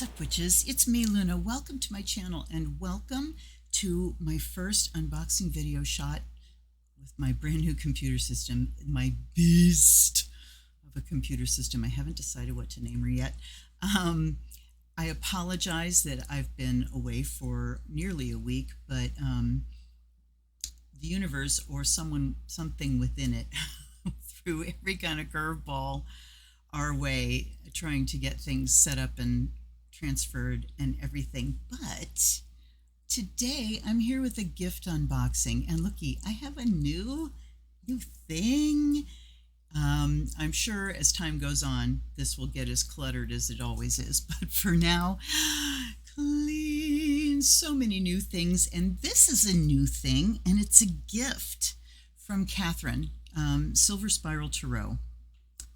What's up, witches? It's me, Luna. Welcome to my channel and welcome to my first unboxing video shot with my brand new computer system, my beast of a computer system. I haven't decided what to name her yet. I apologize that I've been away for nearly a week, but the universe or something within it threw every kind of curveball our way, trying to get things set up and transferred and everything. But today I'm here with a gift unboxing, and looky, I have a new thing. I'm sure as time goes on this will get as cluttered as it always is, but for now, clean. So many new things, and this is a new thing, and it's a gift from Catherine, Silver Spiral Tarot.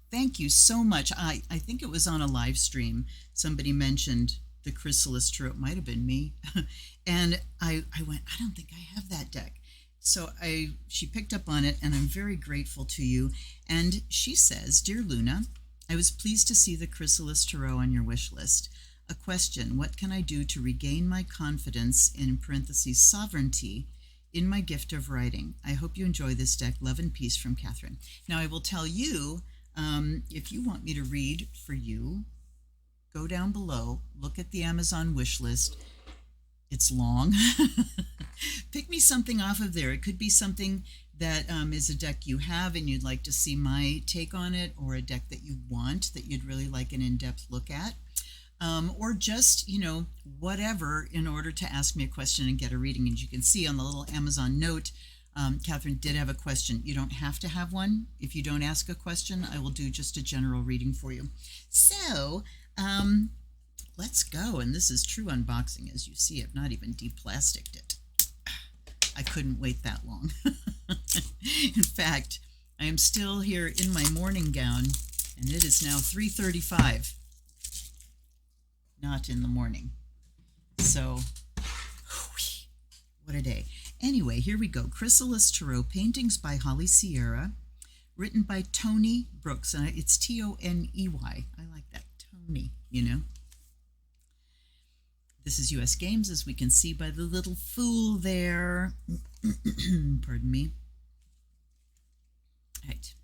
Thank you so much. I think it was on a live stream. Somebody mentioned the Chrysalis Tarot. It might have been me. And I went, I don't think I have that deck. So she picked up on it, and I'm very grateful to you. And she says, Dear Luna, I was pleased to see the Chrysalis Tarot on your wish list. A question, what can I do to regain my confidence, in parentheses, sovereignty, in my gift of writing? I hope you enjoy this deck. Love and peace from Catherine. Now, I will tell you, if you want me to read for you, go down below, look at the Amazon wish list. It's long. Pick me something off of there. It could be something that is a deck you have and you'd like to see my take on it, or a deck that you want that you'd really like an in-depth look at, or just, whatever, in order to ask me a question and get a reading. As you can see on the little Amazon note, Catherine did have a question. You don't have to have one. If you don't ask a question, I will do just a general reading for you. So, let's go. And this is true unboxing. As you see, I've not even deplasticked it. I couldn't wait that long. In fact, I am still here in my morning gown, and it is now 3:35. Not in the morning. So, what a day. Anyway, here we go. Chrysalis Tarot, paintings by Holly Sierra, written by Tony Brooks. It's T-O-N-E-Y. I like that. Tony, This is U.S. Games, as we can see by the little fool there. Pardon me. Right.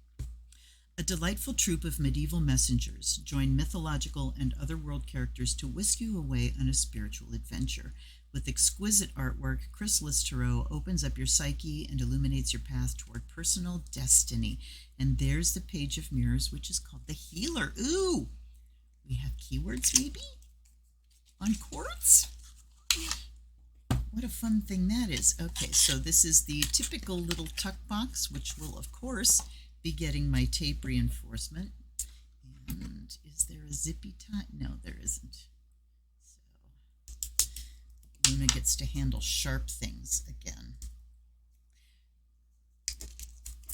A delightful troupe of medieval messengers join mythological and otherworld characters to whisk you away on a spiritual adventure. With exquisite artwork, Chrysalis Tarot opens up your psyche and illuminates your path toward personal destiny. And there's the Page of Mirrors, which is called the Healer. Ooh! We have keywords, maybe? On quartz? What a fun thing that is. Okay, so this is the typical little tuck box, which will, of course, be getting my tape reinforcement. And is there a zippy tie? No, there isn't. Luna gets to handle sharp things again.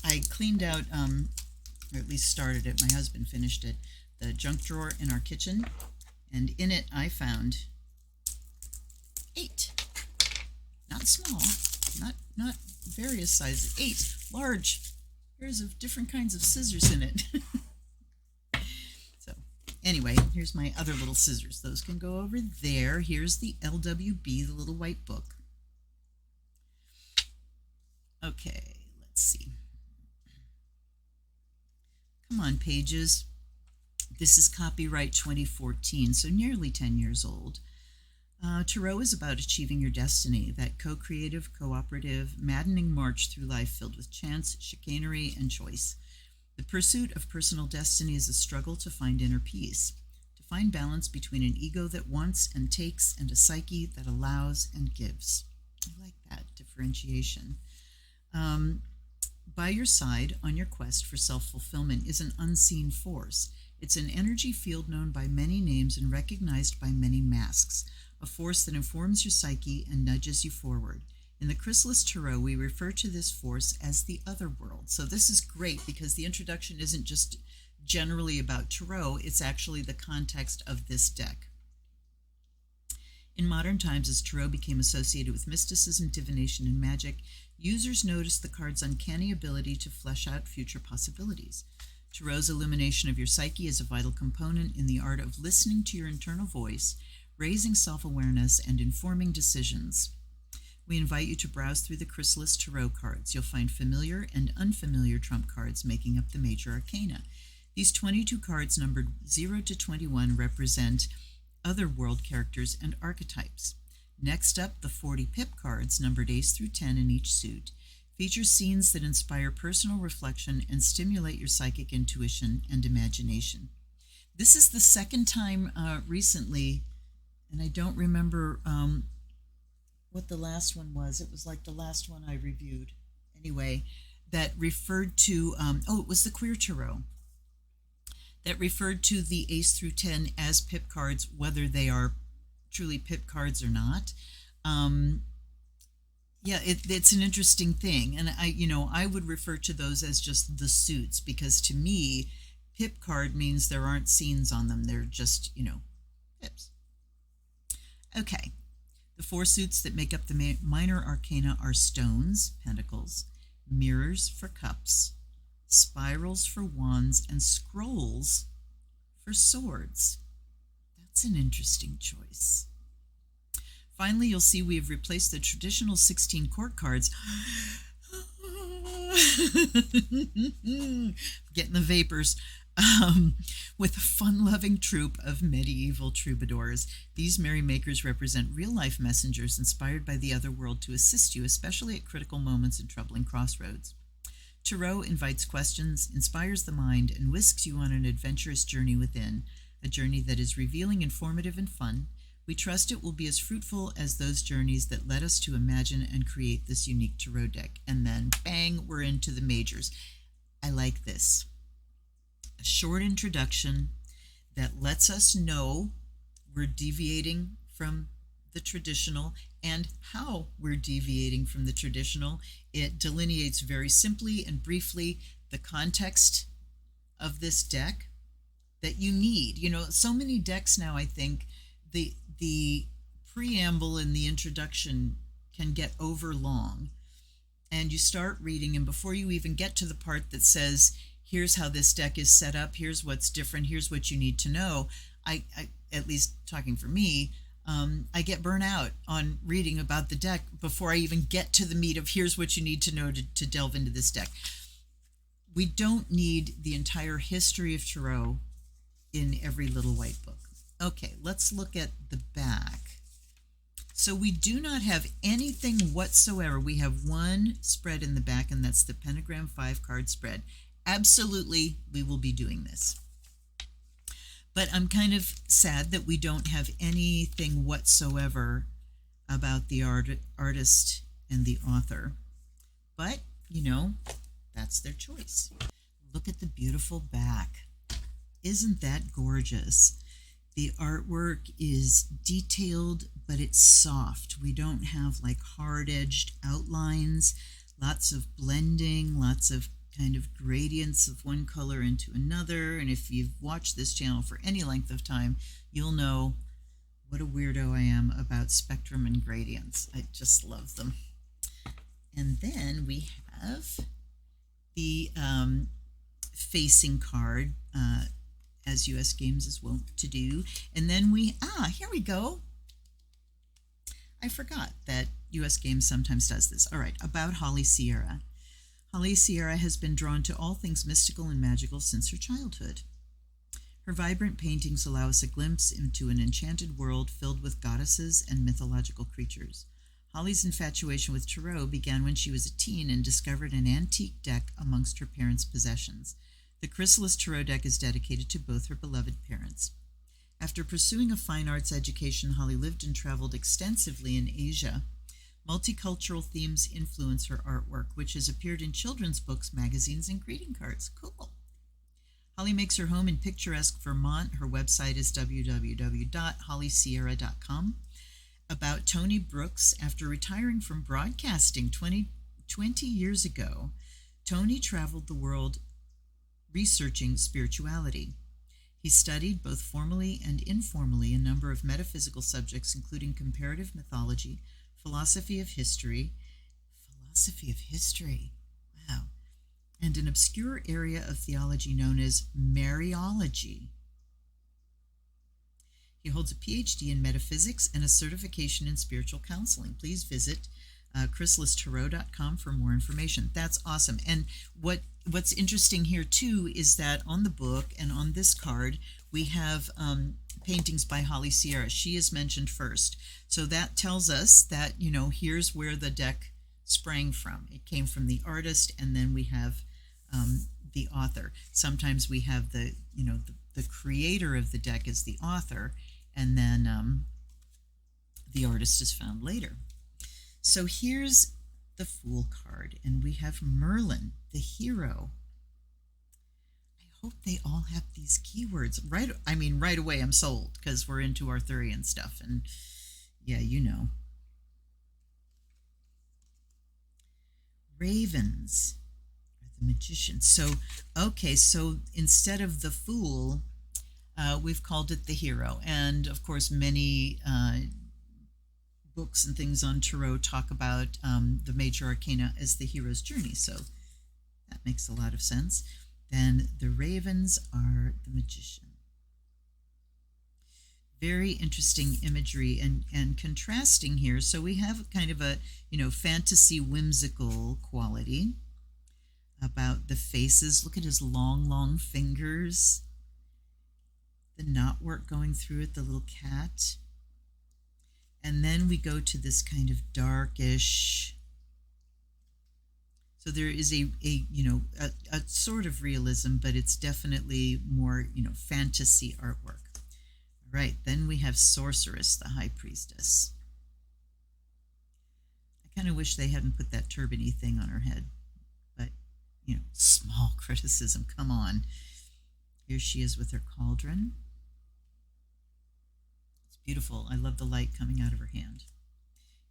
I cleaned out, or at least started it, my husband finished it, the junk drawer in our kitchen, and in it I found 8. Not small, not various sizes, 8 large pairs of different kinds of scissors in it. Anyway, here's my other little scissors. Those can go over there. Here's the LWB, the little white book. Okay, let's see. Come on, pages. This is copyright 2014, so nearly 10 years old. Tarot is about achieving your destiny, that co-creative, cooperative, maddening march through life filled with chance, chicanery, and choice. The pursuit of personal destiny is a struggle to find inner peace, to find balance between an ego that wants and takes and a psyche that allows and gives. I like that differentiation. By your side on your quest for self-fulfillment is an unseen force. It's an energy field known by many names and recognized by many masks, a force that informs your psyche and nudges you forward. In the Chrysalis Tarot, we refer to this force as the other world. So this is great because the introduction isn't just generally about tarot, it's actually the context of this deck. In modern times, as tarot became associated with mysticism, divination, and magic, users noticed the card's uncanny ability to flesh out future possibilities. Tarot's illumination of your psyche is a vital component in the art of listening to your internal voice, raising self-awareness, and informing decisions. We invite you to browse through the Chrysalis Tarot cards. You'll find familiar and unfamiliar trump cards making up the major arcana. These 22 cards numbered 0 to 21 represent other world characters and archetypes. Next up, the 40 pip cards, numbered ace through 10 in each suit, feature scenes that inspire personal reflection and stimulate your psychic intuition and imagination. This is the second time recently, and I don't remember what the last one was. It was like the last one I reviewed. Anyway, that referred to, it was the Queer Tarot, that referred to the ace through 10 as pip cards, whether they are truly pip cards or not. It's an interesting thing, and I would refer to those as just the suits, because to me, pip card means there aren't scenes on them. They're just, pips. Okay, the 4 suits that make up the minor arcana are stones, pentacles, mirrors for cups, spirals for wands, and scrolls for swords. That's an interesting choice. Finally, you'll see we have replaced the traditional 16 court cards. Getting the vapors. With a fun-loving troupe of medieval troubadours. These merrymakers represent real-life messengers inspired by the other world to assist you, especially at critical moments and troubling crossroads. Tarot invites questions, inspires the mind, and whisks you on an adventurous journey within, a journey that is revealing, informative, and fun. We trust it will be as fruitful as those journeys that led us to imagine and create this unique tarot deck. And then, bang, we're into the majors. I like this. A short introduction that lets us know we're deviating from the traditional and how we're deviating from the traditional. It delineates very simply and briefly the context of this deck that you need. So many decks now, I think, the preamble and the introduction can get overlong, and you start reading, and before you even get to the part that says, here's how this deck is set up, here's what's different, here's what you need to know, I at least talking for me, I get burnt out on reading about the deck before I even get to the meat of here's what you need to know to delve into this deck. We don't need the entire history of tarot in every little white book. Okay, let's look at the back. So we do not have anything whatsoever. We have one spread in the back, and that's the Pentagram 5-card spread. Absolutely, we will be doing this. But I'm kind of sad that we don't have anything whatsoever about the artist and the author. But, that's their choice. Look at the beautiful back. Isn't that gorgeous? The artwork is detailed, but it's soft. We don't have like hard-edged outlines, lots of blending, lots of kind of gradients of one color into another. And if you've watched this channel for any length of time, you'll know what a weirdo I am about spectrum and gradients. I just love them. And then we have the facing card, as U.S. Games is wont to do. And then here we go. I forgot that U.S. Games sometimes does this. All right, about Holly Sierra. Holly Sierra has been drawn to all things mystical and magical since her childhood. Her vibrant paintings allow us a glimpse into an enchanted world filled with goddesses and mythological creatures. Holly's infatuation with tarot began when she was a teen and discovered an antique deck amongst her parents' possessions. The Chrysalis Tarot deck is dedicated to both her beloved parents. After pursuing a fine arts education, Holly lived and traveled extensively in Asia. Multicultural themes influence her artwork, which has appeared in children's books, magazines, and greeting cards. Cool. Holly makes her home in picturesque Vermont. Her website is www.hollysierra.com. About Tony Brooks. After retiring from broadcasting 20 years ago, Tony traveled the world researching spirituality. He studied both formally and informally a number of metaphysical subjects, including comparative mythology, philosophy of history, wow, and an obscure area of theology known as Mariology. He holds a PhD in metaphysics and a certification in spiritual counseling. Please visit chrysalistarot.com for more information. That's awesome. And what's interesting here too is that on the book and on this card we have paintings by Holly Sierra. She is mentioned first, so that tells us that, you know, here's where the deck sprang from. It came from the artist, and then we have the author. Sometimes we have the creator of the deck as the author, and then the artist is found later. So here's the Fool card, and we have Merlin, the hero. I hope they all have these keywords. Right away I'm sold, because we're into Arthurian stuff, and yeah, you know. Ravens are the magician. So, okay, so instead of the Fool, we've called it the hero. And of course, many books and things on Tarot talk about the major arcana as the hero's journey. So that makes a lot of sense. Then the ravens are the magician. Very interesting imagery and contrasting here. So we have kind of a, fantasy whimsical quality about the faces. Look at his long fingers. The knotwork going through it, the little cat. And then we go to this kind of darkish. So there is a sort of realism, but it's definitely more, fantasy artwork. All right, then we have Sorceress, the High Priestess. I kind of wish they hadn't put that turban-y thing on her head, but, small criticism, come on. Here she is with her cauldron. It's beautiful. I love the light coming out of her hand.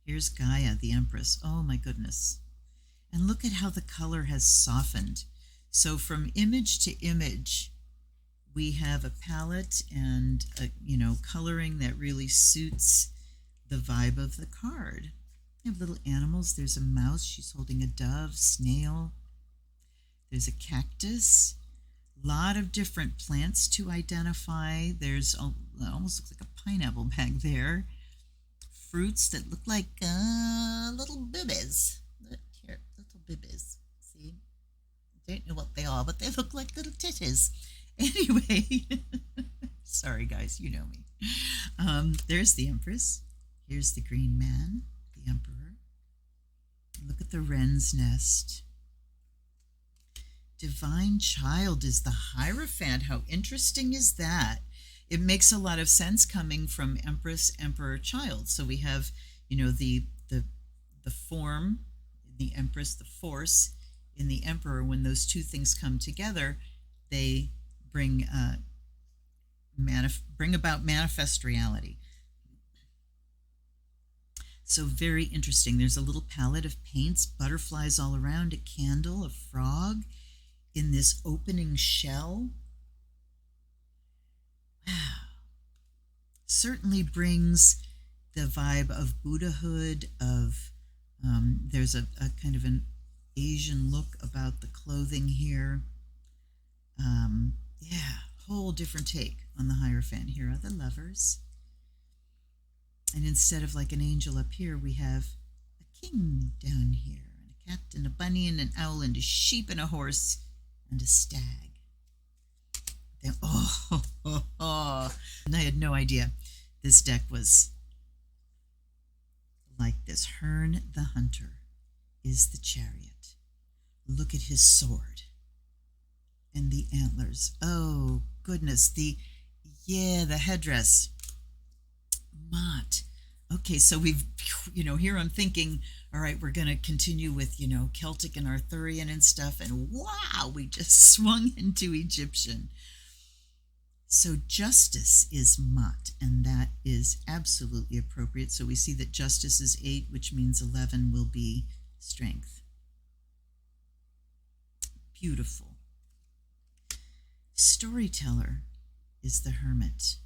Here's Gaia, the Empress. Oh my goodness. And look at how the color has softened. So from image to image, we have a palette and coloring that really suits the vibe of the card. We have little animals. There's a mouse. She's holding a dove, snail. There's a cactus. A lot of different plants to identify. There's almost looks like a pineapple bag there. Fruits that look like little bibbies. Here, little bibbies. See? I don't know what they are, but they look like little titties. Anyway, sorry guys, you know me. There's the Empress. Here's the Green Man, the Emperor. Look at the wren's nest. Divine Child is the Hierophant. How interesting is that? It makes a lot of sense coming from Empress, Emperor, Child. So we have, the form, the Empress, the force in the Emperor. When those two things come together, they bring about manifest reality. So very interesting. There's a little palette of paints, butterflies all around, a candle, a frog in this opening shell. Wow. Certainly brings the vibe of Buddhahood, of there's a kind of an Asian look about the clothing here. Yeah, whole different take on the Hierophant. Here are the lovers. And instead of like an angel up here, we have a king down here, and a cat and a bunny and an owl and a sheep and a horse and a stag. Then, and I had no idea this deck was like this. Herne the Hunter is the chariot. Look at his sword. And the antlers. Oh, goodness. The headdress. Mott. Okay, so we've, here I'm thinking, all right, we're going to continue with, Celtic and Arthurian and stuff. And wow, we just swung into Egyptian. So justice is Mott, and that is absolutely appropriate. So we see that justice is 8, which means 11 will be strength. Beautiful. Storyteller is the Hermit.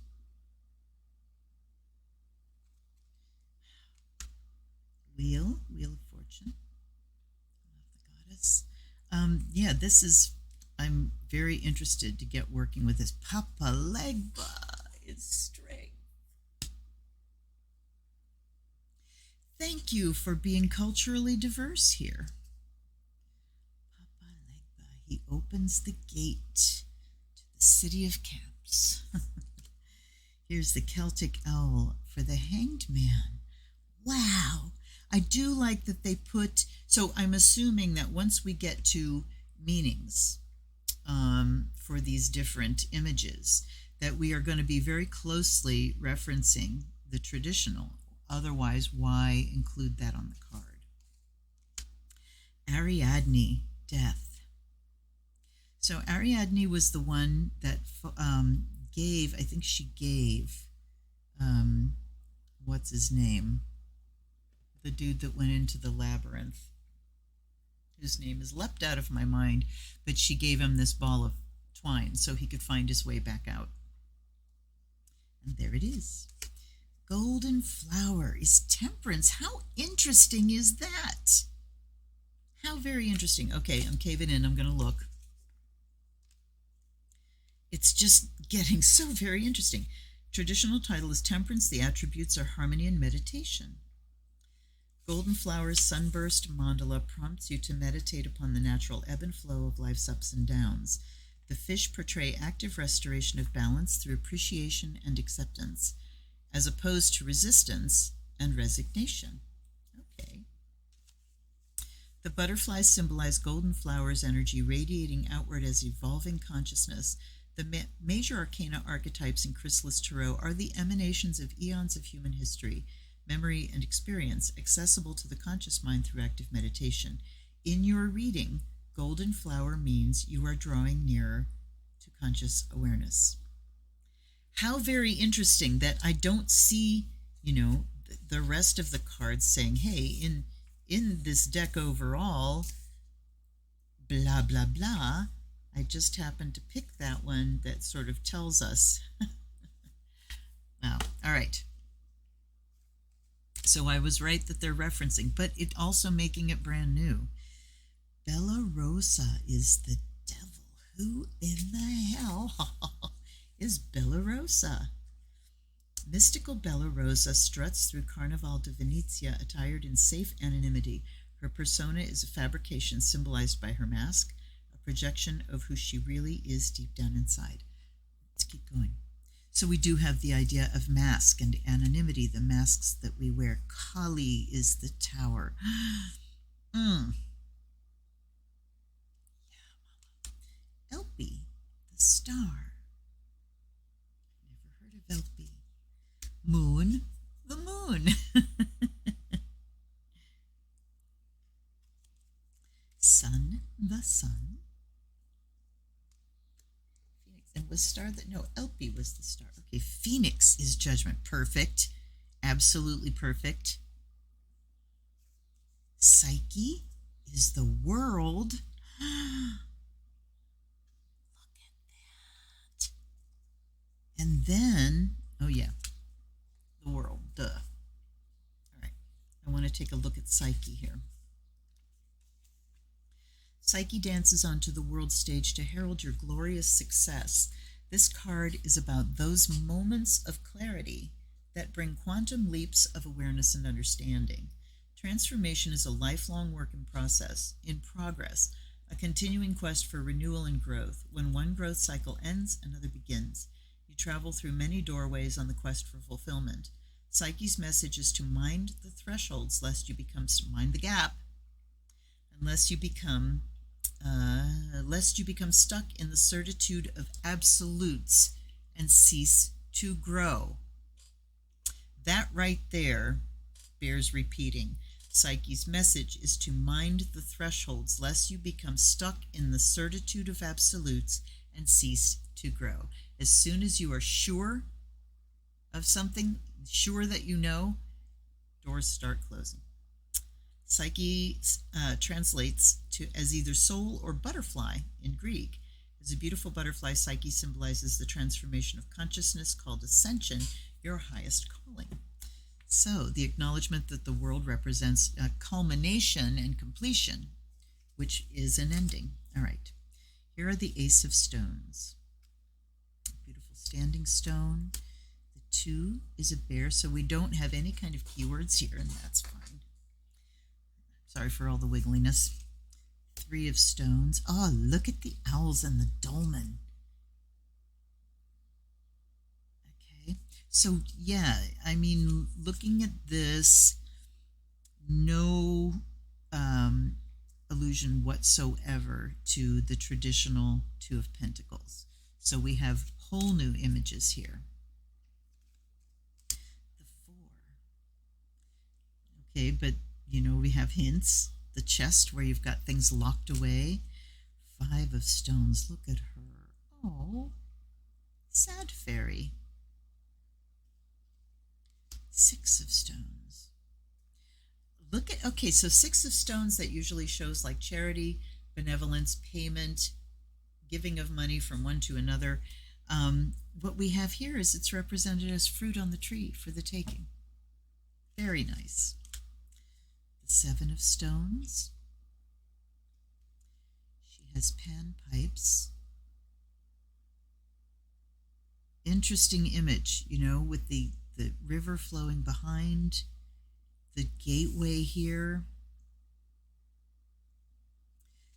Wheel of Fortune. I love the goddess. Yeah, I'm very interested to get working with this. Papa Legba is straight. Thank you for being culturally diverse here. Papa Legba, he opens the gate to the city of camps. Here's the Celtic owl for the hanged man. Wow. I do like that they put, so I'm assuming that once we get to meanings for these different images, that we are going to be very closely referencing the traditional. Otherwise, why include that on the card? Ariadne, death. So Ariadne was the one that gave, I think she gave, what's his name? The dude that went into the labyrinth. His name has leapt out of my mind, but she gave him this ball of twine so he could find his way back out. And there it is. Golden flower is temperance. How interesting is that? How very interesting. Okay, I'm caving in. I'm going to look. It's just getting so very interesting. Traditional title is Temperance. The attributes are harmony and meditation. Golden Flower's sunburst mandala prompts you to meditate upon the natural ebb and flow of life's ups and downs. The fish portray active restoration of balance through appreciation and acceptance, as opposed to resistance and resignation. Okay. The butterflies symbolize Golden Flower's energy radiating outward as evolving consciousness. The major arcana archetypes in Chrysalis Tarot are the emanations of eons of human history, memory, and experience, accessible to the conscious mind through active meditation. In your reading, Golden Flower means you are drawing nearer to conscious awareness. How very interesting that I don't see, the rest of the cards saying, hey, in this deck overall, blah, blah, blah. I just happened to pick that one that sort of tells us. Wow. All right. So I was right that they're referencing, but it also making it brand new. Bella Rosa is the devil. Who in the hell is Bella Rosa? Mystical Bella Rosa struts through Carnival de Venezia attired in safe anonymity. Her persona is a fabrication symbolized by her mask, a projection of who she really is deep down inside. Let's keep going. So we do have the idea of mask and anonymity, the masks that we wear. Kali is the tower. Elpie, the star. Never heard of Elpie. Moon, the moon. Sun, the sun. And was star that, no, Elpie was the star. Okay, Phoenix is judgment. Perfect. Absolutely perfect. Psyche is the world. Look at that. And then, oh yeah, the world, duh. All right, I want to take a look at Psyche here. Psyche dances onto the world stage to herald your glorious success. This card is about those moments of clarity that bring quantum leaps of awareness and understanding. Transformation is a lifelong work in progress, a continuing quest for renewal and growth. When one growth cycle ends, another begins. You travel through many doorways on the quest for fulfillment. Psyche's message is to mind the thresholds, lest you become, mind the gap, lest you become stuck in the certitude of absolutes and cease to grow. That right there bears repeating. Psyche's message is to mind the thresholds, lest you become stuck in the certitude of absolutes and cease to grow. As soon as you are sure of something, sure that you know, doors start closing. Psyche translates to as either soul or butterfly in Greek. As a beautiful butterfly, Psyche symbolizes the transformation of consciousness called ascension, your highest calling. So the acknowledgement that the world represents a culmination and completion, which is an ending. All right. Here are the Ace of Stones. Beautiful standing stone. The 2 is a bear, so we don't have any kind of keywords here, and that's fine. Sorry for all the wiggliness. 3 of Stones. Oh, look at the owls and the dolmen. Okay. So, yeah, I mean, looking at this, no allusion whatsoever to the traditional 2 of Pentacles. So we have whole new images here. The 4. Okay, but you know, we have hints. The chest where you've got things locked away. 5 of Stones. Look at her. Oh, sad fairy. 6 of Stones. Look at, okay, so 6 of Stones, that usually shows like charity, benevolence, payment, giving of money from one to another. What we have here is it's represented as fruit on the tree for the taking. Very nice. The 7 of Stones. She has panpipes. Interesting image, you know, with the river flowing behind, the gateway here.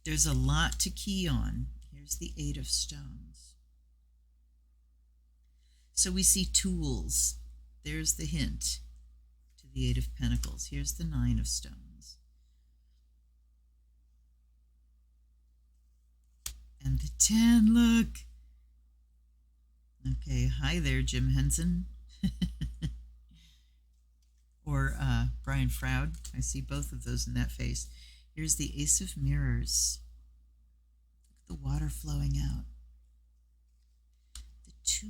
There's a lot to key on. Here's the 8 of Stones. So we see tools. There's the hint to the 8 of Pentacles. Here's the 9 of Stones. And the 10, look. Okay, hi there, Jim Henson. Or Brian Froud. I see both of those in that face. Here's the Ace of Mirrors. Look at the water flowing out. The 2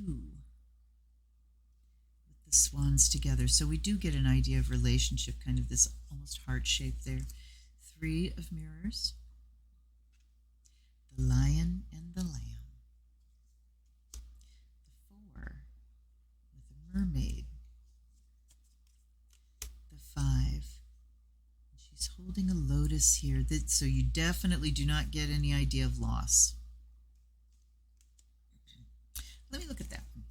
with the swans together. So we do get an idea of relationship, kind of this almost heart shape there. 3 of Mirrors. The Lion and the Lamb. The 4 with the Mermaid. The 5. She's holding a lotus here, so you definitely do not get any idea of loss. Let me look at that one.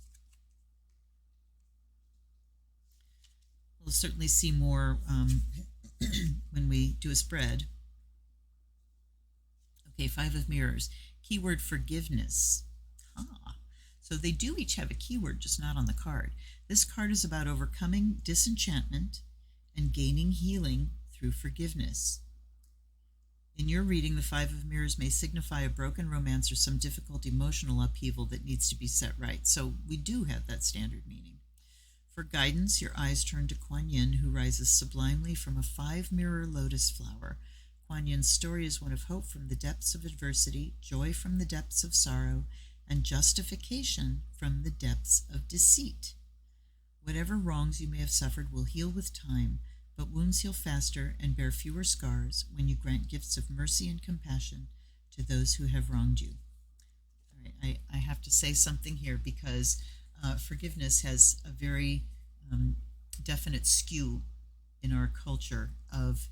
We'll certainly see more when we do a spread. Okay, 5 of Mirrors. Keyword forgiveness. So they do each have a keyword, just not on the card. This card is about overcoming disenchantment and gaining healing through forgiveness. In your reading, the 5 of Mirrors may signify a broken romance or some difficult emotional upheaval that needs to be set right. So we do have that standard meaning. For guidance, your eyes turn to Kuan Yin, who rises sublimely from a 5-mirror lotus flower. Kuan Yin's story is one of hope from the depths of adversity, joy from the depths of sorrow, and justification from the depths of deceit. Whatever wrongs you may have suffered will heal with time, but wounds heal faster and bear fewer scars when you grant gifts of mercy and compassion to those who have wronged you. All right, I have to say something here because forgiveness has a very definite skew in our culture of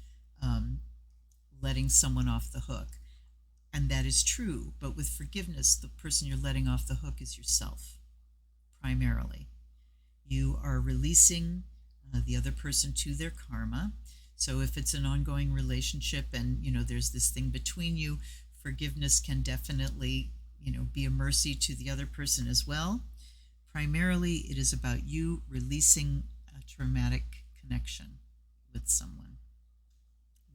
letting someone off the hook. And that is true, but with forgiveness, the person you're letting off the hook is yourself, primarily. You are releasing the other person to their karma. So if it's an ongoing relationship and, you know, there's this thing between you, forgiveness can definitely, you know, be a mercy to the other person as well. Primarily, it is about you releasing a traumatic connection with someone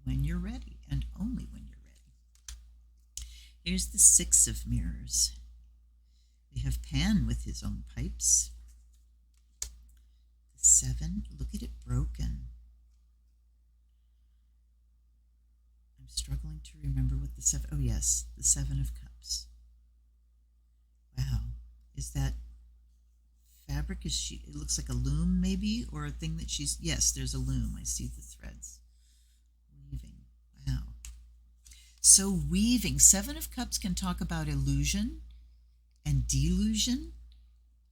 when you're ready, and only when you're ready. Here's the 6 of Mirrors. We have Pan with his own pipes. 7, look at it broken. I'm struggling to remember what the 7, oh yes, the 7 of Cups. Wow, is that fabric? It looks like a loom maybe, or a thing that she's, yes, there's a loom. I see the threads. Weaving, wow. So weaving, 7 of Cups can talk about illusion and delusion.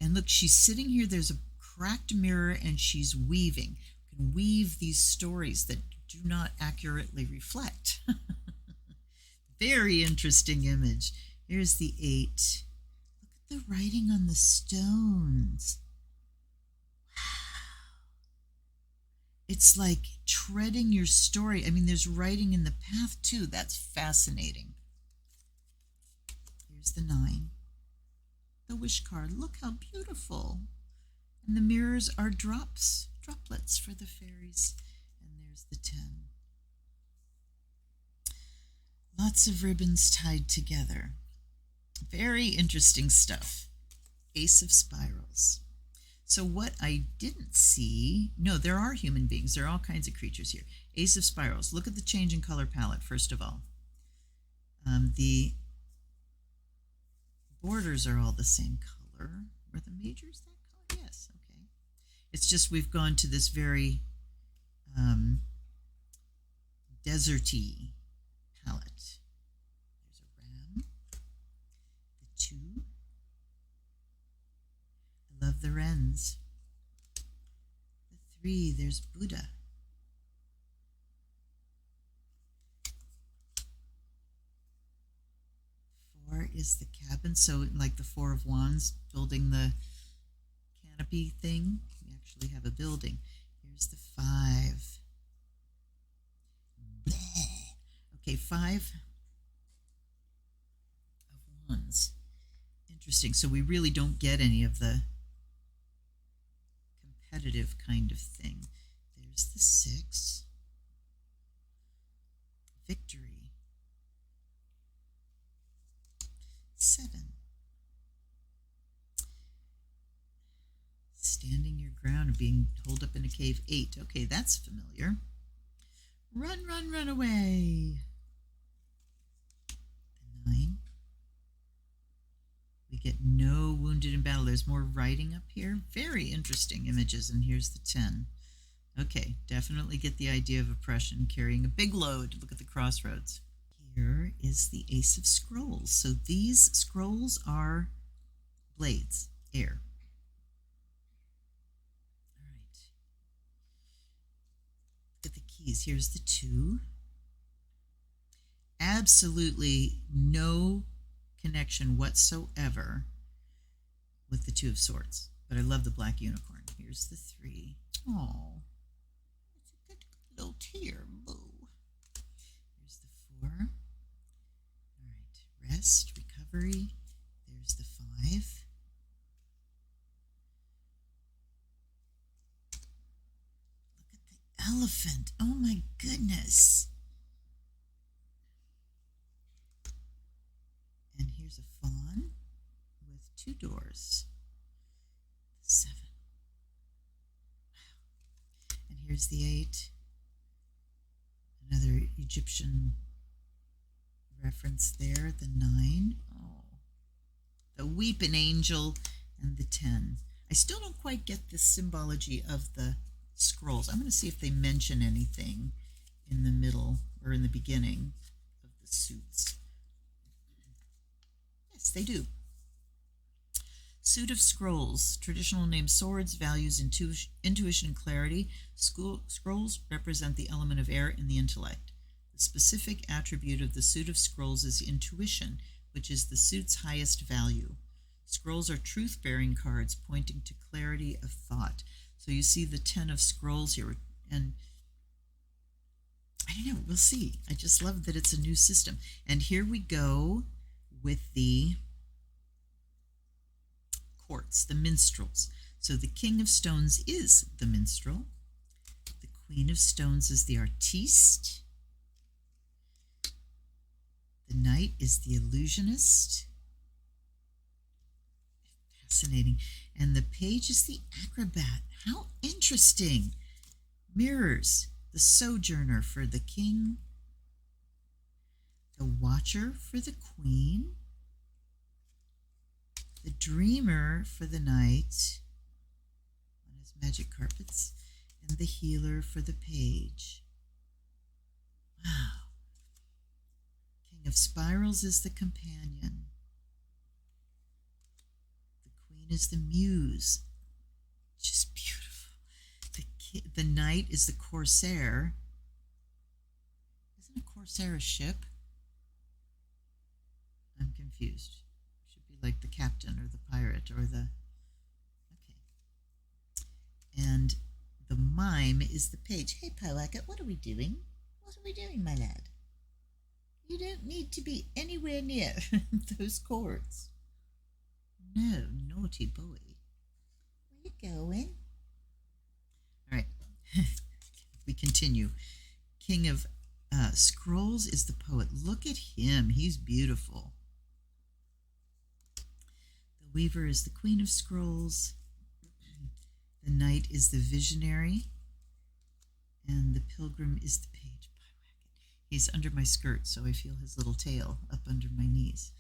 And look, she's sitting here, there's a cracked mirror and she's weaving. You can weave these stories that do not accurately reflect. Very interesting image. Here's the 8. Look at the writing on the stones. It's like treading your story. I mean, there's writing in the path too. That's fascinating. Here's the 9. The wish card. Look how beautiful. And the mirrors are droplets for the fairies. And there's the 10. Lots of ribbons tied together. Very interesting stuff. Ace of Spirals. So what I didn't see, no, there are human beings. There are all kinds of creatures here. Ace of Spirals. Look at the change in color palette, first of all. The borders are all the same color. Are the majors that color? Yes, okay. It's just we've gone to this very deserty palette. There's a ram. The 2. I love the wrens. The 3, there's Buddha. 4 is the cabin. So like the 4 of Wands, building the canopy thing. We actually have a building. Here's the 5. Okay, 5 of Wands. Interesting. So we really don't get any of the competitive kind of thing. There's the 6. Victory. 7. Standing your ground, being holed up in a cave. 8. Okay, that's familiar. Run, run, run away. The 9. We get no wounded in battle. There's more writing up here. Very interesting images. And here's the 10. Okay, definitely get the idea of oppression, carrying a big load. Look at the crossroads. Here is the Ace of Scrolls. So these scrolls are blades, air. All right. Look at the keys. Here's the 2. Absolutely no connection whatsoever with the 2 of Swords. But I love the black unicorn. Here's the 3. Oh, it's a good little tear. Boo. Here's the 4. All right, rest, recovery. There's the 5. Look at the elephant. Oh my goodness. And here's a fawn with 2 doors. 7. Wow. And here's the 8. Another Egyptian reference there. The 9. Oh. The weeping angel and the 10. I still don't quite get the symbology of the scrolls. I'm going to see if they mention anything in the middle or in the beginning of the suits. Yes, they do. Suit of Scrolls. Traditional name swords, values intuition and clarity. Scrolls represent the element of air in the intellect. The specific attribute of the suit of scrolls is intuition, which is the suit's highest value. Scrolls are truth-bearing cards pointing to clarity of thought. So you see the 10 of scrolls here, and I don't know, we'll see. I just love that it's a new system. And here we go with the courts, the minstrels. So the King of Stones is the minstrel. The Queen of Stones is the artiste. The Knight is the illusionist. Fascinating. And the Page is the acrobat. How interesting. Mirrors. The Sojourner for the King. The Watcher for the Queen. The Dreamer for the Knight on his magic carpets. And the Healer for the Page. Wow. King of Spirals is the Companion. The Queen is the Muse. Just beautiful. The Knight is the Corsair. Isn't a Corsair a ship? confused. Should be like the captain or the pirate or the... Okay. And the mime is the page. Hey, Pywacket, what are we doing? What are we doing, my lad? You don't need to be anywhere near those cords. No, naughty boy. Where you going? All right. We continue. King of Scrolls is the poet. Look at him. He's beautiful. The Weaver is the Queen of Scrolls. The Knight is the Visionary. And the Pilgrim is the Page. He's under my skirt, so I feel his little tail up under my knees.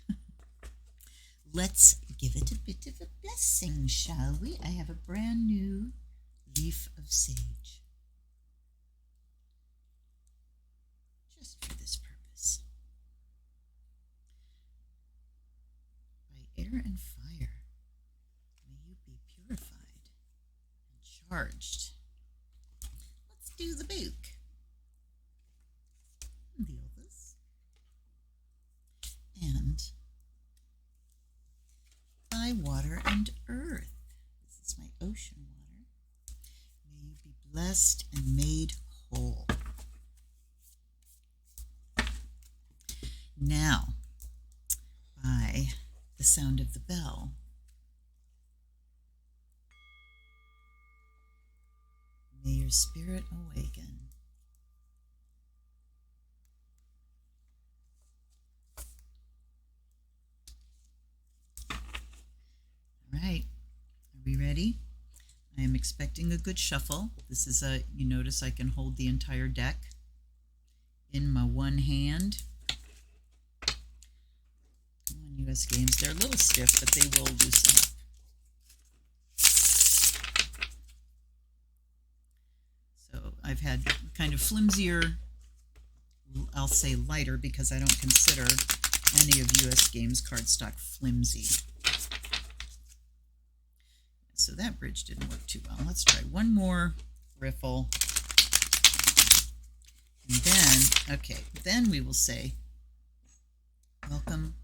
Let's give it a bit of a blessing, shall we? I have a brand new leaf of sage. Just for this purpose. By air and fire, may you be purified and charged. Let's do the book. And the others. And by water and earth. This is my ocean water. May you be blessed and made whole. Now, by the sound of the bell, may your spirit awaken. All right, are we ready? I am expecting a good shuffle. This is you notice I can hold the entire deck in my one hand. Come on, US Games. They're a little stiff, but they will loosen up. So I've had kind of flimsier, I'll say lighter, because I don't consider any of US Games cardstock flimsy. So that bridge didn't work too well. Let's try one more riffle. And then, okay, then we will say, welcome,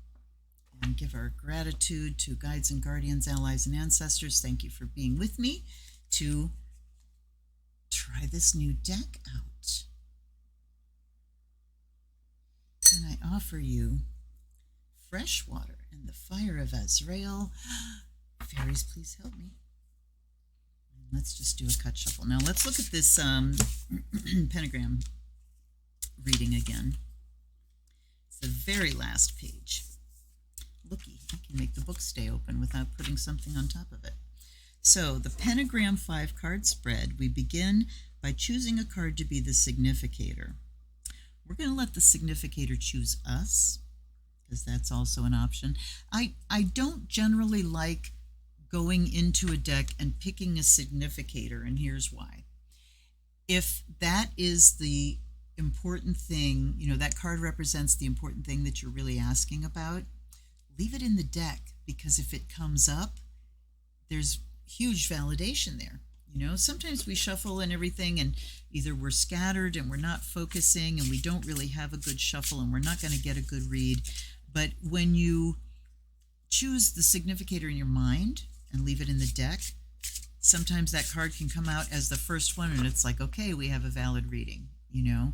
and give our gratitude to guides and guardians, allies and ancestors. Thank you for being with me to try this new deck out. And I offer you fresh water and the fire of Azrael. Fairies, please help me. Let's just do a cut shuffle. Now let's look at this pentagram reading again. It's the very last page. Looky, I can make the book stay open without putting something on top of it. So the pentagram 5-card spread, we begin by choosing a card to be the significator. We're going to let the significator choose us, because that's also an option. I don't generally like going into a deck and picking a significator, and here's why. If that is the important thing, you know, that card represents the important thing that you're really asking about, leave it in the deck, because if it comes up, there's huge validation there. You know, sometimes we shuffle and everything, and either we're scattered and we're not focusing and we don't really have a good shuffle and we're not going to get a good read. But when you choose the significator in your mind and leave it in the deck, sometimes that card can come out as the first one and it's like, okay, we have a valid reading, you know.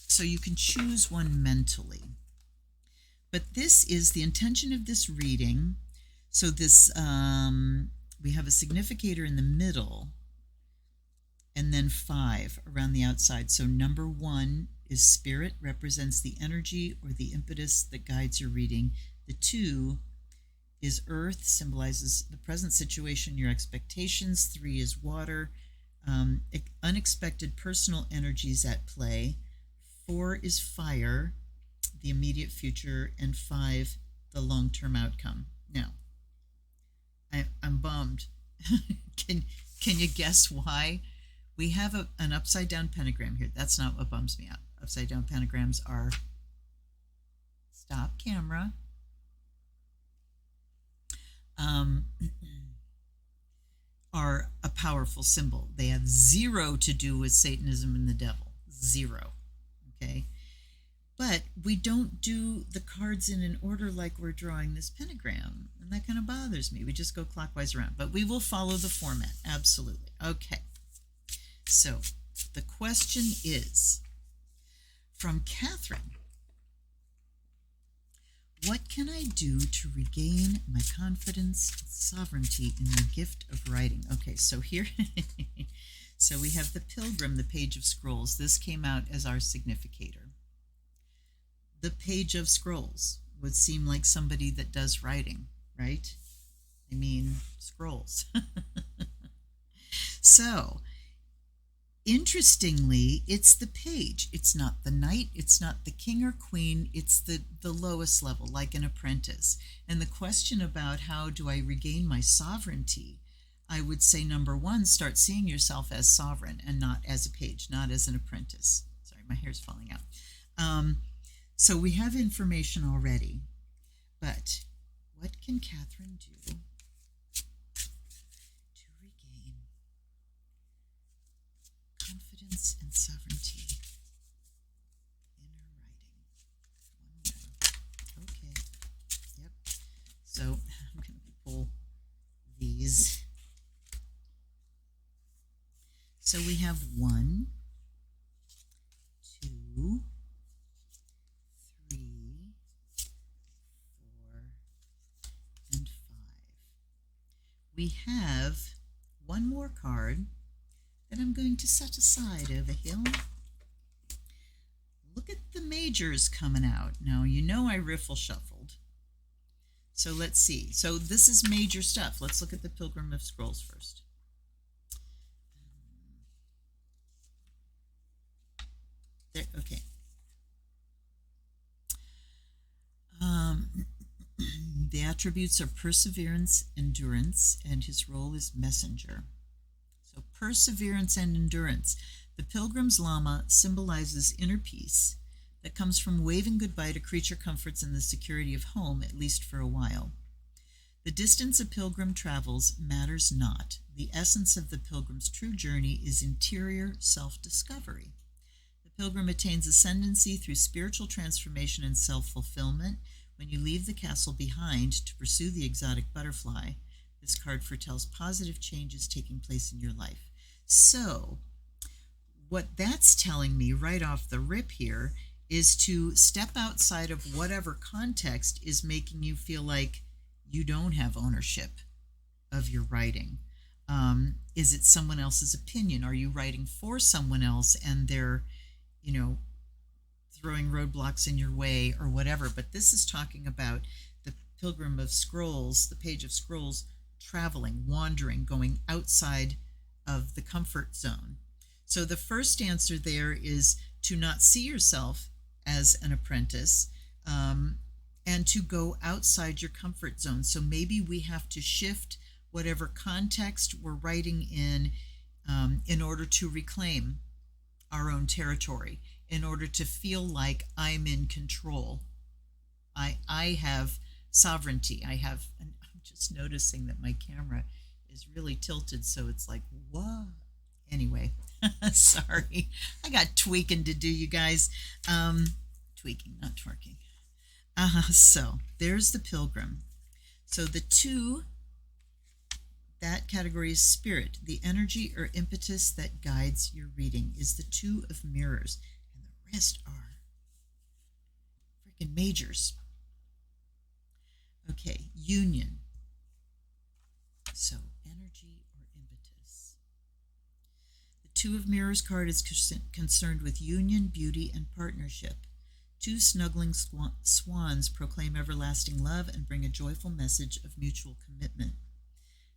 So you can choose one mentally. But this is the intention of this reading. So this, we have a significator in the middle and then 5 around the outside. So number 1 is spirit, represents the energy or the impetus that guides your reading. The 2 is earth, symbolizes the present situation, your expectations. 3 is water, unexpected personal energies at play. 4 is fire, the immediate future, and 5, the long-term outcome. Now, I'm bummed. Can you guess why? We have an upside-down pentagram here. That's not what bums me out. Upside-down pentagrams are, stop camera, are a powerful symbol. They have 0 to do with Satanism and the devil. 0. Okay? But we don't do the cards in an order like we're drawing this pentagram, and that kind of bothers me. We just go clockwise around, but we will follow the format, absolutely. Okay, so the question is from Catherine. What can I do to regain my confidence and sovereignty in the gift of writing? Okay, so here, so we have the Pilgrim, the Page of Scrolls. This came out as our significator. The Page of Scrolls would seem like somebody that does writing, right? I mean, scrolls. So, interestingly, it's the page. It's not the knight. It's not the king or queen. It's the lowest level, like an apprentice. And the question about how do I regain my sovereignty, I would say, number one, start seeing yourself as sovereign and not as a page, not as an apprentice. Sorry, my hair's falling out. So we have information already, but what can Catherine do to regain confidence and sovereignty in her writing? One more. Okay. Yep. So I'm going to pull these. So we have 1, 2, 3, 4, and 5. We have one more card that I'm going to set aside over here. Look at the majors coming out. Now, you know I riffle shuffled. So let's see. So this is major stuff. Let's look at the Pilgrim of Scrolls first. There, okay. The attributes are perseverance, endurance, and his role is messenger. So perseverance and endurance. The Pilgrim's llama symbolizes inner peace that comes from waving goodbye to creature comforts and the security of home, at least for a while. The distance a pilgrim travels matters not. The essence of the pilgrim's true journey is interior self-discovery. The pilgrim attains ascendancy through spiritual transformation and self-fulfillment. When you leave the castle behind to pursue the exotic butterfly, this card foretells positive changes taking place in your life. So, what that's telling me right off the rip here is to step outside of whatever context is making you feel like you don't have ownership of your writing. Is it someone else's opinion? Are you writing for someone else and they're, throwing roadblocks in your way or whatever? But this is talking about the Pilgrim of Scrolls, the Page of Scrolls, traveling, wandering, going outside of the comfort zone. So the first answer there is to not see yourself as an apprentice, and to go outside your comfort zone. So maybe we have to shift whatever context we're writing in order to reclaim our own territory, in order to feel like I'm in control. I have sovereignty. And I'm just noticing that my camera is really tilted, so it's like, what? Anyway, sorry. I got tweaking to do, you guys. Tweaking, not twerking. So there's the Pilgrim. So the 2, that category is spirit. The energy or impetus that guides your reading is the 2 of mirrors. And the rest are freaking majors. Okay, union. So energy or impetus. The 2 of mirrors card is concerned with union, beauty, and partnership. 2 snuggling swans proclaim everlasting love and bring a joyful message of mutual commitment.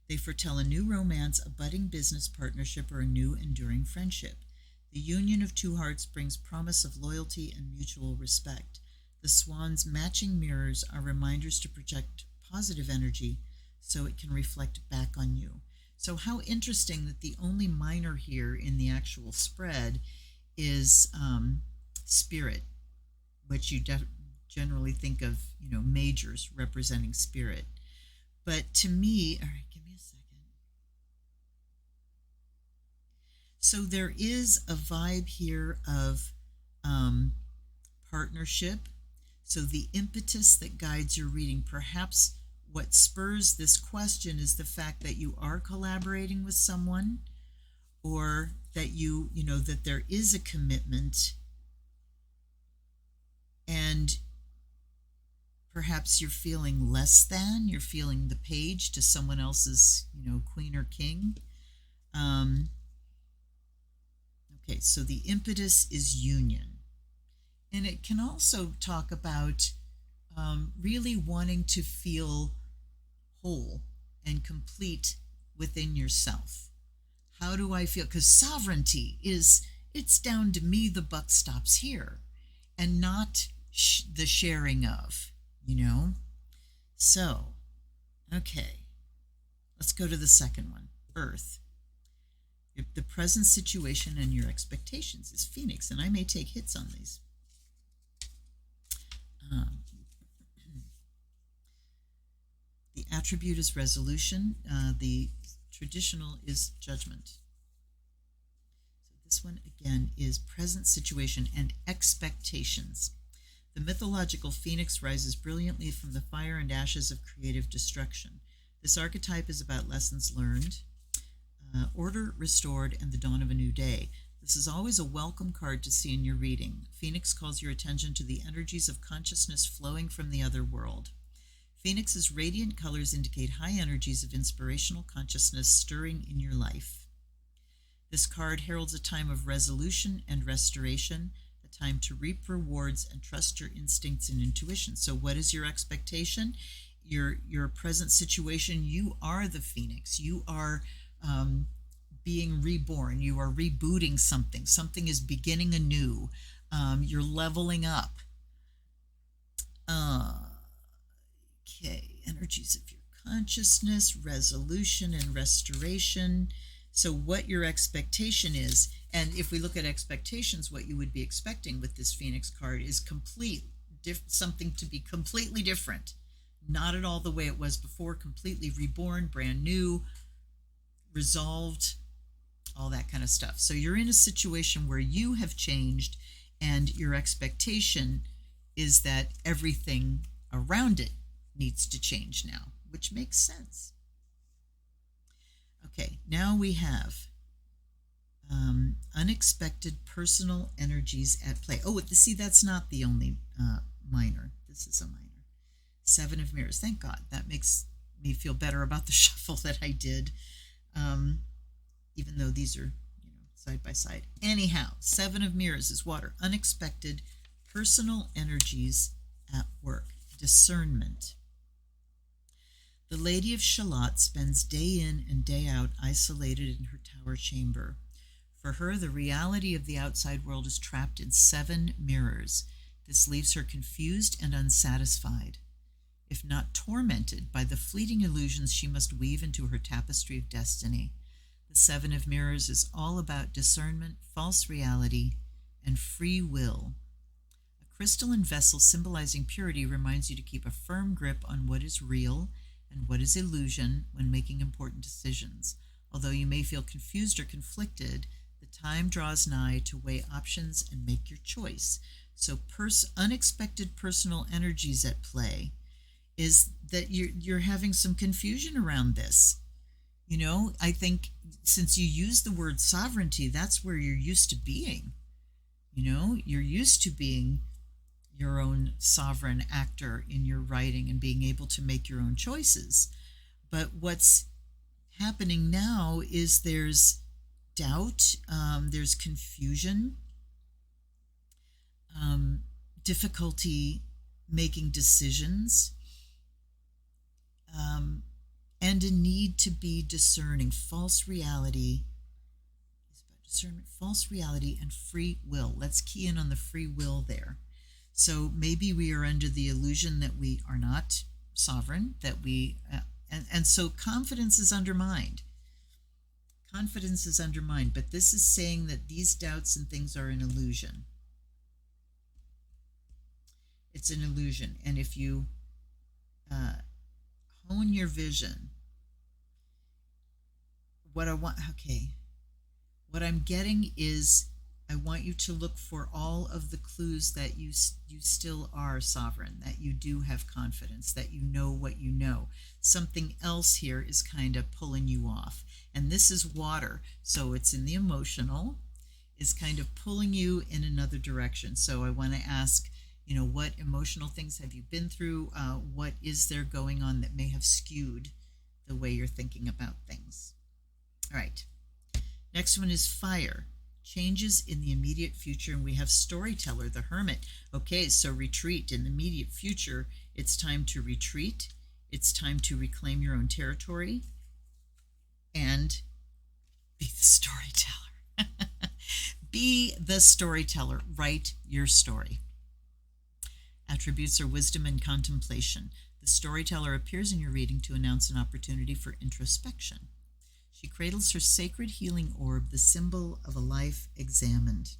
They foretell a new romance, a budding business partnership, or a new enduring friendship. The union of 2 hearts brings promise of loyalty and mutual respect. The swans' matching mirrors are reminders to project positive energy so it can reflect back on you. So how interesting that the only minor here in the actual spread is spirit, which you generally think of, majors representing spirit. But to me, all right, give me a second. So there is a vibe here of partnership. So the impetus that guides your reading, perhaps what spurs this question is the fact that you are collaborating with someone, or that you know that there is a commitment, and perhaps you're feeling less than, you're feeling the page to someone else's, queen or king. Okay, so the impetus is union. And it can also talk about really wanting to feel whole and complete within yourself. How do I feel? Because sovereignty is, it's down to me, the buck stops here, and not the sharing of, So, okay, let's go to the second one, Earth. The present situation and your expectations is Phoenix, and I may take hits on these. The attribute is resolution. The traditional is judgment. So this one, again, is present situation and expectations. The mythological phoenix rises brilliantly from the fire and ashes of creative destruction. This archetype is about lessons learned, order restored, and the dawn of a new day. This is always a welcome card to see in your reading. Phoenix calls your attention to the energies of consciousness flowing from the other world. Phoenix's radiant colors indicate high energies of inspirational consciousness stirring in your life. This card heralds a time of resolution and restoration, a time to reap rewards and trust your instincts and intuition. So what is your expectation? Your present situation, you are the Phoenix. You are being reborn. You are rebooting something. Something is beginning anew. You're leveling up. Okay, energies of your consciousness, resolution and restoration. So what your expectation is, and if we look at expectations, what you would be expecting with this Phoenix card is something to be completely different. Not at all the way it was before, completely reborn, brand new, resolved, all that kind of stuff. So you're in a situation where you have changed, and your expectation is that everything around it needs to change now, which makes sense. Okay, now we have unexpected personal energies at play. Oh, see, that's not the only minor. This is a minor. Seven of Mirrors. Thank God. That makes me feel better about the shuffle that I did, even though these are side by side. Anyhow, Seven of Mirrors is water. Unexpected personal energies at work. Discernment. The Lady of Shalott spends day in and day out isolated in her tower chamber. For her, the reality of the outside world is trapped in 7 mirrors. This leaves her confused and unsatisfied, if not tormented by the fleeting illusions she must weave into her tapestry of destiny. The 7 of Mirrors is all about discernment, false reality, and free will. A crystalline vessel symbolizing purity reminds you to keep a firm grip on what is real and what is illusion when making important decisions. Although you may feel confused or conflicted, the time draws nigh to weigh options and make your choice. So unexpected personal energies at play is that you're having some confusion around this. I think since you use the word sovereignty, that's where you're used to being. You're used to being your own sovereign actor in your writing and being able to make your own choices. But what's happening now is there's doubt, there's confusion, difficulty making decisions, and a need to be discerning. False reality is about discernment, false reality, and free will. Let's key in on the free will there. So maybe we are under the illusion that we are not sovereign, that we, and so confidence is undermined. Confidence is undermined, but this is saying that these doubts and things are an illusion. It's an illusion. And if you hone your vision, what I'm getting is I want you to look for all of the clues that you still are sovereign, that you do have confidence, that you know what you know. Something else here is kind of pulling you off. And this is water, so it's in the emotional, is kind of pulling you in another direction. So I want to ask, what emotional things have you been through? What is there going on that may have skewed the way you're thinking about things? All right. Next one is fire. Changes in the immediate future, and we have Storyteller, the Hermit. Okay, so retreat. In the immediate future, it's time to retreat. It's time to reclaim your own territory and be the storyteller. Be the storyteller. Write your story. Attributes are wisdom and contemplation. The storyteller appears in your reading to announce an opportunity for introspection. She cradles her sacred healing orb, the symbol of a life examined.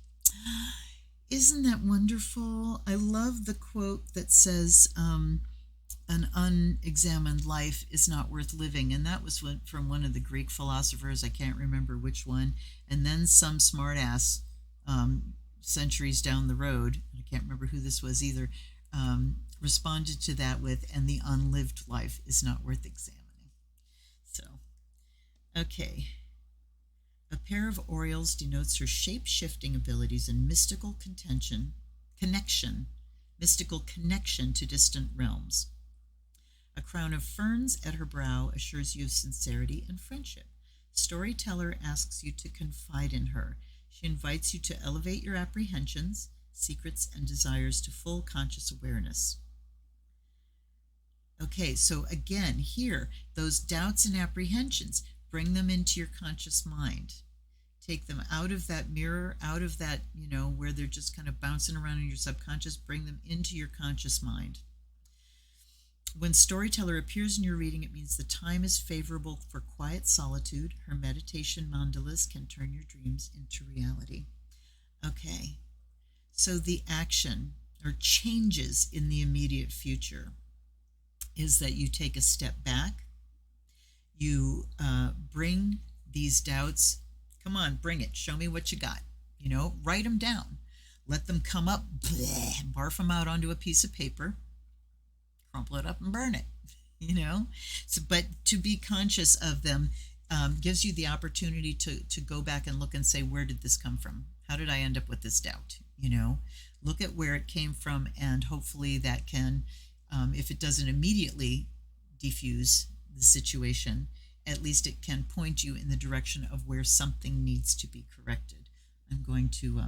Isn't that wonderful? I love the quote that says, an unexamined life is not worth living. And that was from one of the Greek philosophers. I can't remember which one. And then some smartass centuries down the road, I can't remember who this was either, responded to that with, and the unlived life is not worth examining. So, okay. A pair of Orioles denotes her shape-shifting abilities and mystical mystical connection to distant realms. A crown of ferns at her brow assures you of sincerity and friendship. Storyteller asks you to confide in her. She invites you to elevate your apprehensions, secrets, and desires to full conscious awareness. Okay, so again, here, those doubts and apprehensions, bring them into your conscious mind. Take them out of that mirror, out of that, where they're just kind of bouncing around in your subconscious, bring them into your conscious mind. When Storyteller appears in your reading, it means the time is favorable for quiet solitude. Her meditation mandalas can turn your dreams into reality. Okay, so the action or changes in the immediate future is that you take a step back, you bring these doubts, come on, bring it, show me what you got, write them down, let them come up, barf them out onto a piece of paper, crumple it up and burn it, So, but to be conscious of them gives you the opportunity to go back and look and say, where did this come from? How did I end up with this doubt? Look at where it came from, and hopefully that can, if it doesn't immediately diffuse the situation, at least it can point you in the direction of where something needs to be corrected. I'm going to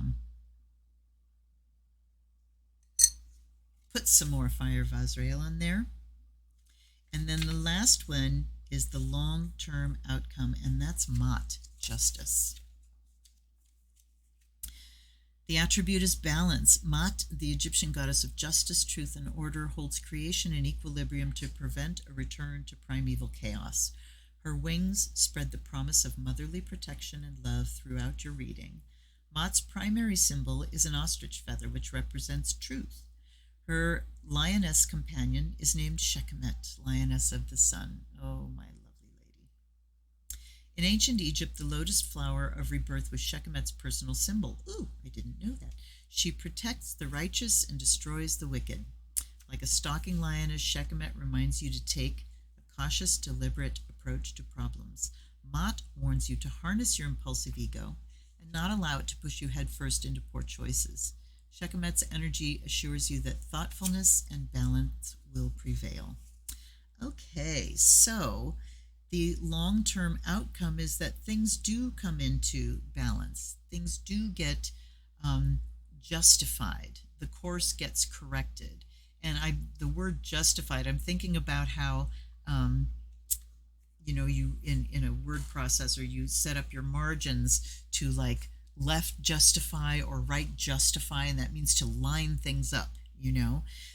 put some more Fire of Azrael on there. And then the last one is the long-term outcome, and that's Mot, justice. The attribute is balance. Mot, the Egyptian goddess of justice, truth, and order, holds creation in equilibrium to prevent a return to primeval chaos. Her wings spread the promise of motherly protection and love throughout your reading. Mot's primary symbol is an ostrich feather, which represents truth. Her lioness companion is named Sekhmet, lioness of the sun. Oh, my lovely lady. In ancient Egypt, the lotus flower of rebirth was Sekhmet's personal symbol. Ooh, I didn't know that. She protects the righteous and destroys the wicked. Like a stalking lioness, Sekhmet reminds you to take a cautious, deliberate approach to problems. Mot warns you to harness your impulsive ego and not allow it to push you headfirst into poor choices. Sekhmet's energy assures you that thoughtfulness and balance will prevail. Okay, so the long-term outcome is that things do come into balance. Things do get justified. The course gets corrected. And the word justified, I'm thinking about how, you in a word processor, you set up your margins to like left justify or right justify, and that means to line things up,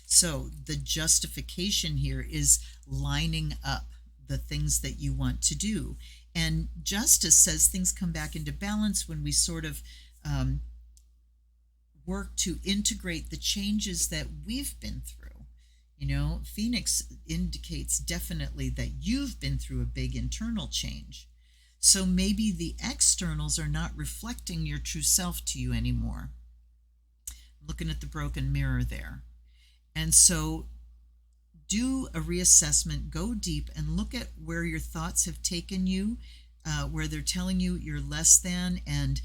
So the justification here is lining up the things that you want to do. And justice says things come back into balance when we sort of work to integrate the changes that we've been through. Phoenix indicates definitely that you've been through a big internal change. So maybe the externals are not reflecting your true self to you anymore. I'm looking at the broken mirror there. And so do a reassessment, go deep, and look at where your thoughts have taken you, where they're telling you you're less than, and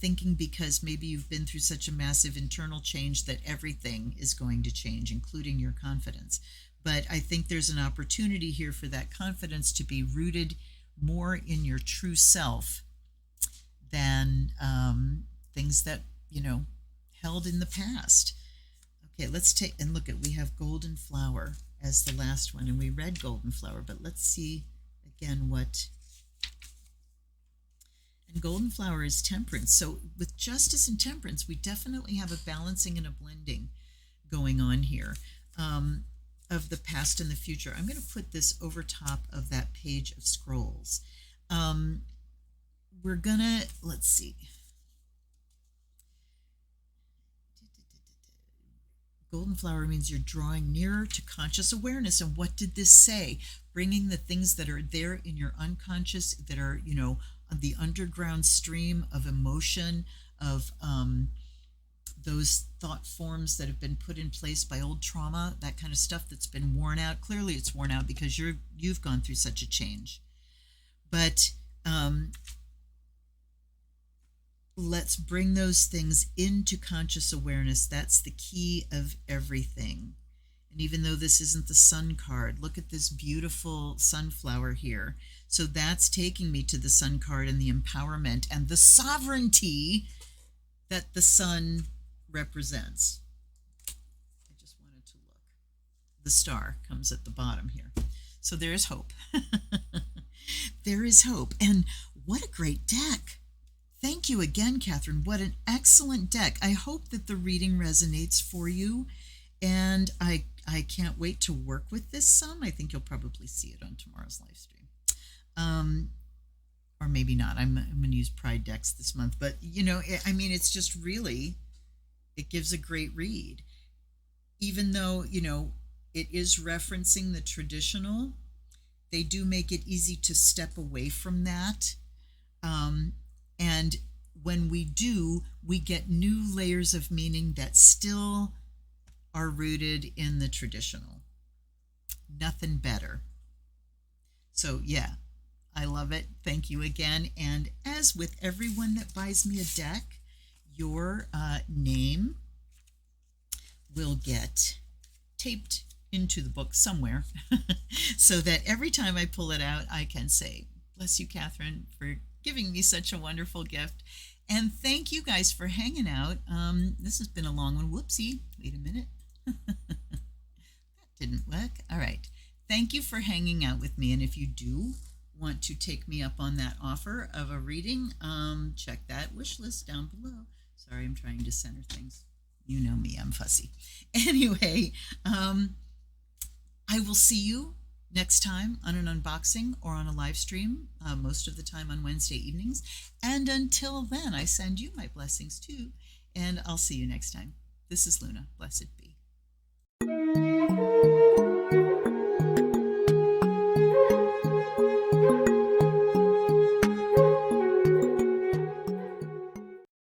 thinking because maybe you've been through such a massive internal change that everything is going to change, including your confidence. But I think there's an opportunity here for that confidence to be rooted more in your true self than things that, held in the past. Okay, let's take and look at, we have Golden Flower as the last one, and we read Golden Flower, but let's see again what. And Golden Flower is temperance. So with justice and temperance, we definitely have a balancing and a blending going on here of the past and the future. I'm going to put this over top of that page of scrolls. We're going to, let's see. Golden Flower means you're drawing nearer to conscious awareness. And what did this say? Bringing the things that are there in your unconscious, that are, the underground stream of emotion, of those thought forms that have been put in place by old trauma, that kind of stuff that's been worn out. Clearly it's worn out because you've gone through such a change. But let's bring those things into conscious awareness. That's the key of everything. And even though this isn't the sun card, look at this beautiful sunflower here. So that's taking me to the sun card and the empowerment and the sovereignty that the sun represents. I just wanted to look. The star comes at the bottom here. So there is hope. There is hope. And what a great deck. Thank you again, Catherine. What an excellent deck. I hope that the reading resonates for you. And I can't wait to work with this some. I think you'll probably see it on tomorrow's live stream. Or maybe not. I'm going to use Pride decks this month. But, it's just really, it gives a great read. Even though, it is referencing the traditional, they do make it easy to step away from that. And when we do, we get new layers of meaning that still are rooted in the traditional. Nothing better. So yeah, I love it. Thank you again. And as with everyone that buys me a deck, your name will get taped into the book somewhere so that every time I pull it out, I can say, bless you, Catherine, for giving me such a wonderful gift. And thank you guys for hanging out. This has been a long one. Whoopsie. Wait a minute. That didn't work. All right. Thank you for hanging out with me. And if you do want to take me up on that offer of a reading, check that wish list down below. Sorry, I'm trying to center things. You know me, I'm fussy. Anyway, I will see you next time on an unboxing or on a live stream, most of the time on Wednesday evenings. And until then, I send you my blessings too, and I'll see you next time. This is Luna. Blessed be.